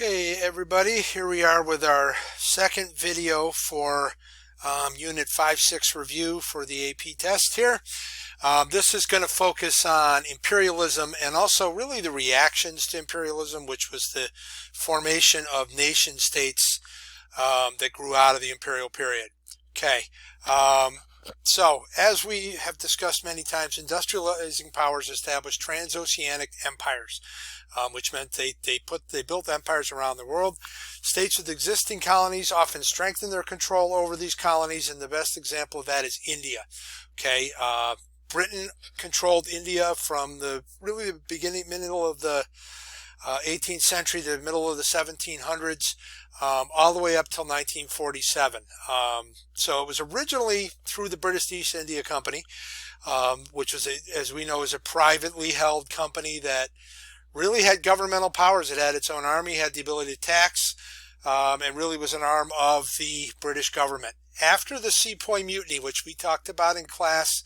Okay, everybody, here we are with our second video for Unit 5-6 review for the AP test here. This is going to focus on imperialism and also really the reactions to imperialism, which was the formation of nation states that grew out of the imperial period. Okay, so as we have discussed many times, industrializing powers established transoceanic empires. Which meant they built empires around the world. States with existing colonies often strengthened their control over these colonies, and the best example of that is India. Okay, Britain controlled India from the middle of the 18th century to the middle of the 1700s, all the way up till 1947. So it was originally through the British East India Company, which was, as we know, is a privately held company that really had governmental powers. It had its own army, had the ability to tax, and really was an arm of the British government. After the Sepoy Mutiny, which we talked about in class,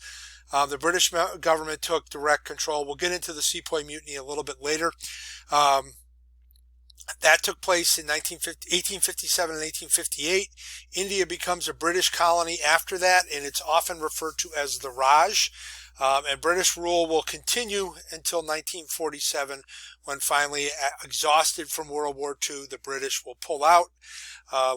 the British government took direct control. We'll get into the Sepoy Mutiny a little bit later. That took place in 1857 and 1858. India becomes a British colony after that, and it's often referred to as the Raj. And British rule will continue until 1947, when finally, exhausted from World War II, the British will pull out,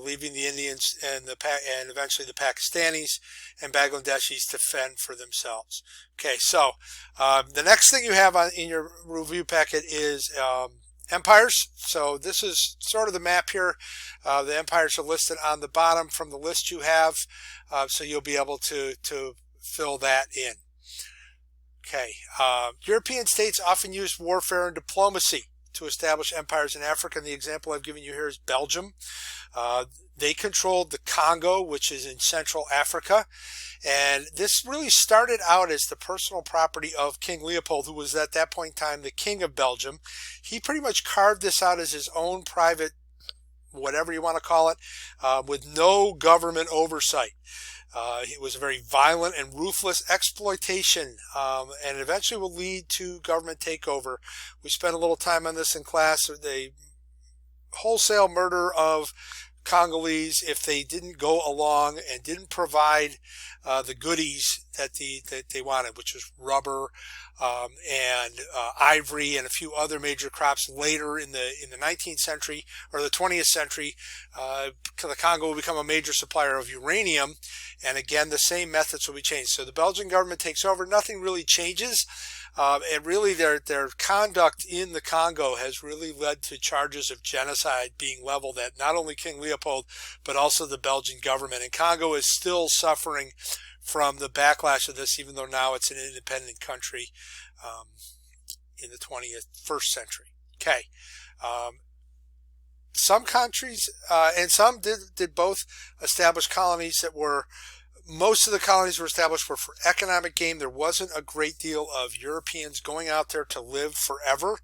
leaving the Indians and eventually the Pakistanis and Bangladeshis to fend for themselves. Okay, so the next thing you have in your review packet is empires. So this is sort of the map here. The empires are listed on the bottom from the list you have, so you'll be able to fill that in. Okay, European states often used warfare and diplomacy to establish empires in Africa, and the example I've given you here is Belgium. They controlled the Congo, which is in Central Africa, and this really started out as the personal property of King Leopold, who was at that point in time the King of Belgium. He pretty much carved this out as his own private, whatever you want to call it, with no government oversight. It was a very violent and ruthless exploitation, and eventually will lead to government takeover. We spent a little time on this in class. The wholesale murder of Congolese if they didn't go along and didn't provide the goodies that they wanted, which was rubber and ivory and a few other major crops. Later in the 19th century or the 20th century, the Congo will become a major supplier of uranium, and again the same methods will be changed. So the Belgian government takes over. Nothing really changes. And really their conduct in the Congo has really led to charges of genocide being leveled at not only King Leopold, but also the Belgian government. And Congo is still suffering from the backlash of this, even though now it's an independent country in the 21st century. Okay. Some countries, and some did both establish colonies that were, most of the colonies were established for economic gain. There wasn't a great deal of Europeans going out there to live forever.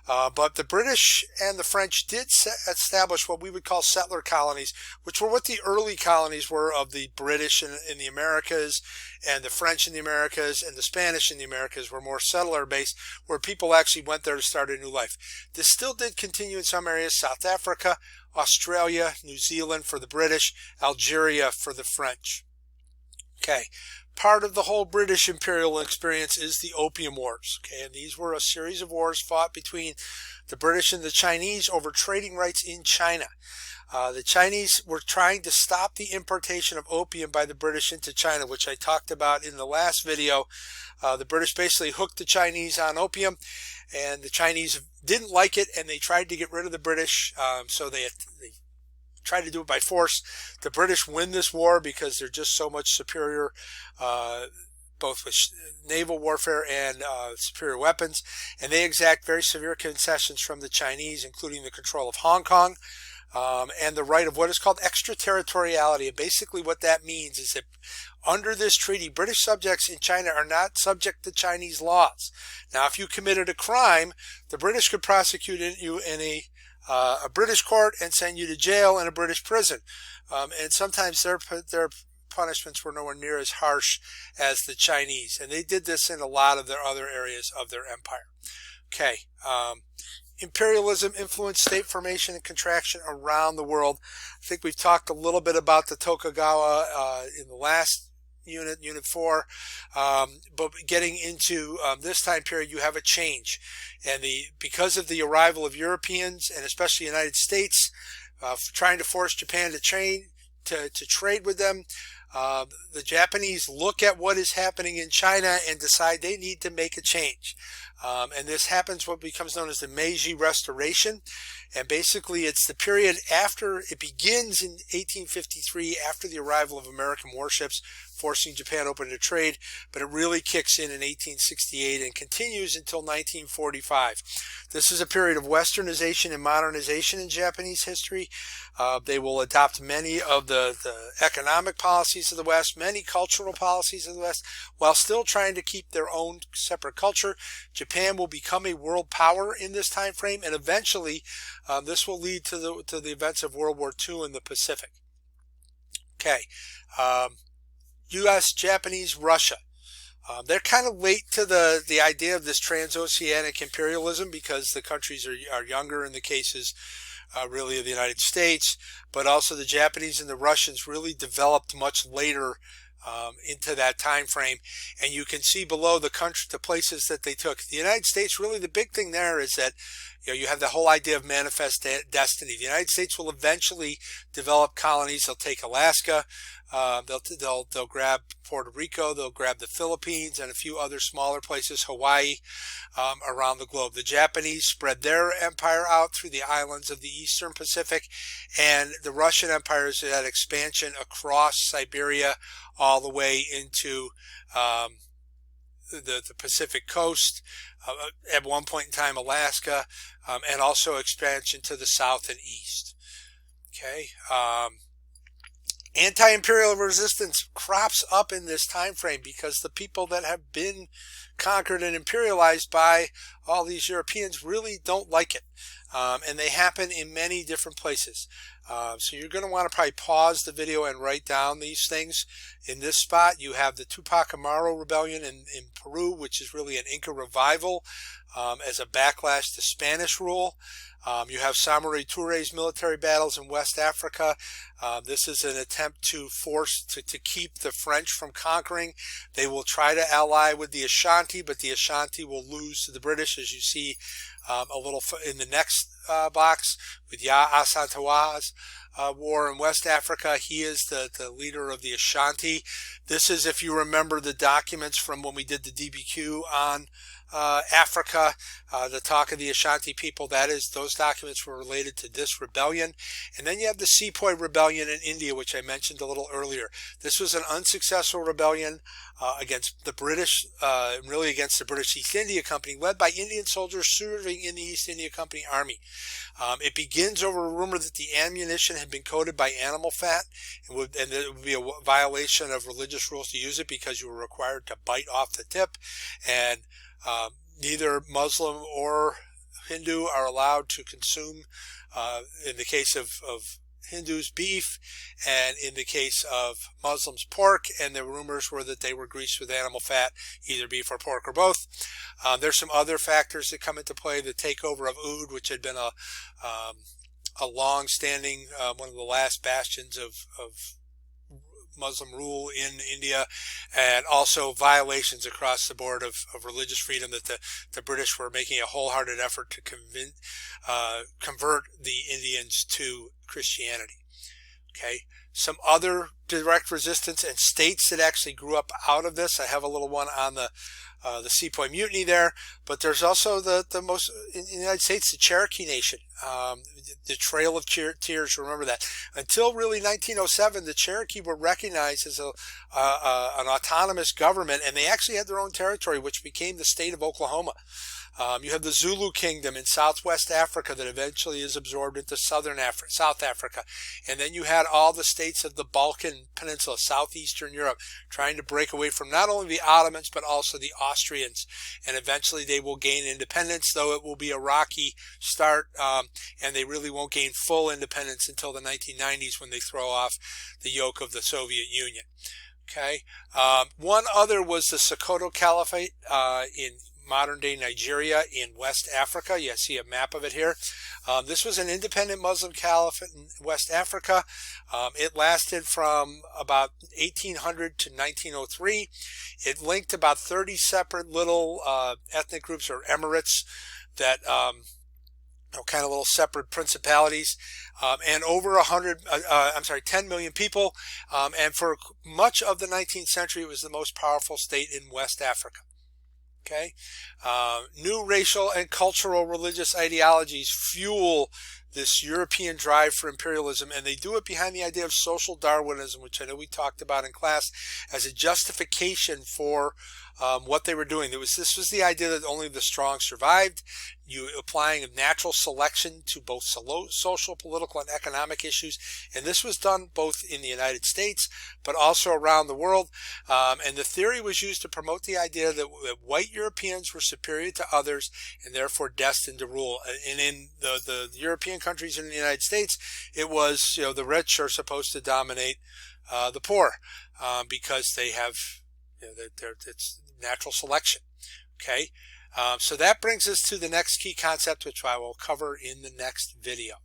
But the British and the French did establish what we would call settler colonies, which were what the early colonies were of the British in the Americas, and the French in the Americas, and the Spanish in the Americas were more settler-based, where people actually went there to start a new life. This still did continue in some areas: South Africa, Australia, New Zealand for the British, Algeria for the French. Okay, part of the whole British imperial experience is the Opium Wars. Okay, and these were a series of wars fought between the British and the Chinese over trading rights in China. The Chinese were trying to stop the importation of opium by the British into China, which I talked about in the last video. The British basically hooked the Chinese on opium, and the Chinese didn't like it, and they tried to get rid of the British, so they try to do it by force. The British win this war because they're just so much superior, both with naval warfare and superior weapons, and they exact very severe concessions from the Chinese, including the control of Hong Kong and the right of what is called extraterritoriality. And basically what that means is that under this treaty, British subjects in China are not subject to Chinese laws. Now, if you committed a crime, the British could prosecute you in a British court and send you to jail in a British prison. And sometimes their punishments were nowhere near as harsh as the Chinese. And they did this in a lot of their other areas of their empire. Okay. imperialism influenced state formation and contraction around the world. I think we've talked a little bit about the Tokugawa in the last unit 4, but getting into this time period, you have a change, and because of the arrival of Europeans and especially the United States, trying to force Japan to trade with them. The Japanese look at what is happening in China and decide they need to make a change. And this happens what becomes known as the Meiji Restoration. And basically it's the period after, it begins in 1853 after the arrival of American warships, forcing Japan open to trade, but it really kicks in 1868 and continues until 1945. This is a period of westernization and modernization in Japanese history. They will adopt many of the economic policies of the West, many cultural policies of the West, while still trying to keep their own separate culture. Japan will become a world power in this time frame, and eventually this will lead to the events of World War II in the Pacific. Okay. U.S., Japanese, Russia. They're kind of late to the idea of this transoceanic imperialism because the countries are younger in the cases really of the United States, but also the Japanese and the Russians really developed much later into that time frame. And you can see below the places that they took. The United States, really the big thing there is that you have the whole idea of manifest destiny. The United States will eventually develop colonies. They'll take Alaska. They'll grab Puerto Rico, they'll grab the Philippines and a few other smaller places, Hawaii, around the globe. The Japanese spread their empire out through the islands of the Eastern Pacific, and the Russian Empire is that expansion across Siberia all the way into the Pacific coast, at one point in time Alaska, and also expansion to the south and east. Okay. Anti-imperial resistance crops up in this time frame because the people that have been conquered and imperialized by all these Europeans really don't like it. And they happen in many different places. So you're going to want to probably pause the video and write down these things. In this spot, you have the Tupac Amaru rebellion in Peru, which is really an Inca revival as a backlash to Spanish rule. You have Samurai Touré's military battles in West Africa. This is an attempt to force to keep the French from conquering. They will try to ally with the Ashanti, but the Ashanti will lose to the British, as you see a little in the next box with Ya Asantewa's war in West Africa. He is the leader of the Ashanti. This is, if you remember the documents from when we did the DBQ on Africa, the talk of the Ashanti people, those documents were related to this rebellion. And then you have the Sepoy rebellion in India, which I mentioned a little earlier. This was an unsuccessful rebellion against the British, really against the British East India Company, led by Indian soldiers serving in the East India Company Army. It begins over a rumor that the ammunition had been coated by animal fat, and it would be a violation of religious rules to use it because you were required to bite off the tip, and neither Muslim or Hindu are allowed to consume, in the case of Hindus, beef, and in the case of Muslims, pork, and the rumors were that they were greased with animal fat, either beef or pork or both. There's some other factors that come into play. The takeover of Oud, which had been a long-standing, one of the last bastions of Muslim rule in India, and also violations across the board of religious freedom that the British were making a wholehearted effort to convert the Indians to Christianity. Okay, some other direct resistance and states that actually grew up out of this. I have a little one on the Sepoy Mutiny there, but there's also the most, in the United States, the Cherokee Nation, the Trail of Tears, remember that. Until really 1907, the Cherokee were recognized as an autonomous government, and they actually had their own territory, which became the state of Oklahoma. You have the Zulu Kingdom in Southwest Africa that eventually is absorbed into South Africa. And then you had all the states of the Balkan Peninsula, Southeastern Europe, trying to break away from not only the Ottomans, but also the Austrians. And eventually they will gain independence, though it will be a rocky start, and they really won't gain full independence until the 1990s when they throw off the yoke of the Soviet Union. Okay. One other was the Sokoto Caliphate in modern-day Nigeria in West Africa. You see a map of it here. This was an independent Muslim caliphate in West Africa. It lasted from about 1800 to 1903. It linked about 30 separate little ethnic groups or emirates that kind of little separate principalities, and over 10 million people. And for much of the 19th century, it was the most powerful state in West Africa. Okay, new racial and cultural religious ideologies fuel this European drive for imperialism, and they do it behind the idea of social Darwinism, which I know we talked about in class, as a justification for what they were doing. This was the idea that only the strong survived. You applying natural selection to both social, political, and economic issues, and this was done both in the United States but also around the world. And the theory was used to promote the idea that white Europeans were superior to others and therefore destined to rule. And in the European countries in the United States, it was, the rich are supposed to dominate the poor because they have, it's natural selection. Okay, so that brings us to the next key concept, which I will cover in the next video.